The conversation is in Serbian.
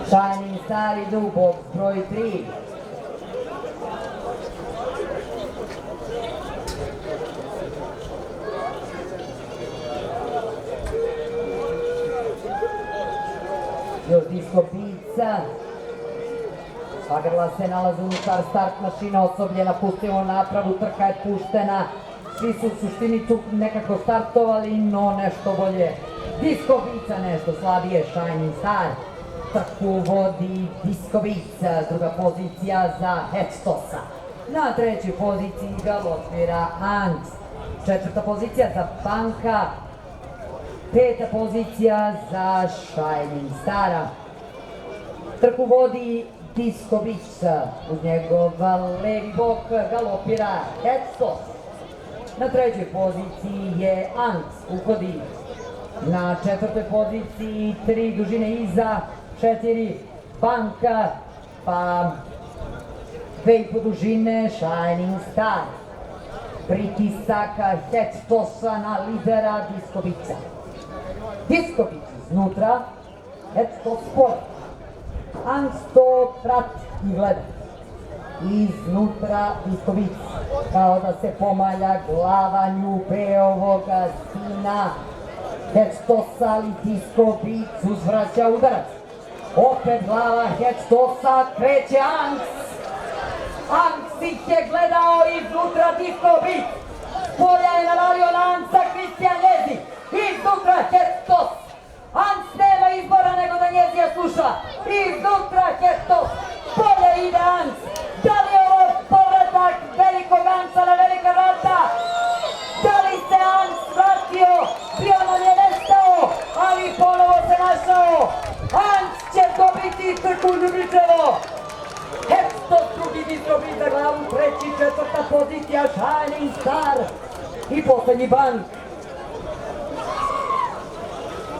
Shining Star idu u box broj 3. Još Disco Pizza. Sva grla se nalaze unutar start mašina, osoblje napustilo napravu, trka je puštena. Svi su u suštini tu nekako startovali, no nešto bolje. Disco Pizza nešto slabije, Shining Star. Trku vodi Disco Pizza, druga pozicija za Hectosa. Na trećoj poziciji galopira Ants. Četvrta pozicija za Banka. Peta pozicija za Shining Stara. Trku vodi Disco Pizza, uz njegov levi bok galopira Hectos. Na trećoj poziciji je Ants, uhodi. Na četvrtoj poziciji 3 dužine iza, 4 Banka, pa 2,5 dužine Shining Star. Pritisaka Hectosa na lidera Disco Pizza. Disco Pizza iznutra, Hectos sport. Ants to prati i gleda. Iznutra Disco Pizza, kao da se pomalja glava ljubeovoga sina Hectosa, ali Disco Pizza uzvraća udarac. Opet glava Hectosa, kreće Ants. Ants ih je gledao iznutra Disco Pizza. Polja je navalio na Antsa Kristijan Njezi. Iznutra Hectos. Ants nema izbora nego da Njezija sluša. Iznutra Hectos. Polje ide Ants. Da li je ovo povratak velikog Antsa na velika vrata? Da li se Ants vratio? Bio nam je nestao, ali ponovo se našao. Ants će dobiti trku u Ljubičevo. Hectos drugi Disco Pizza glavu, treći, četvrta pozicija Shining Star i poslednji Bank.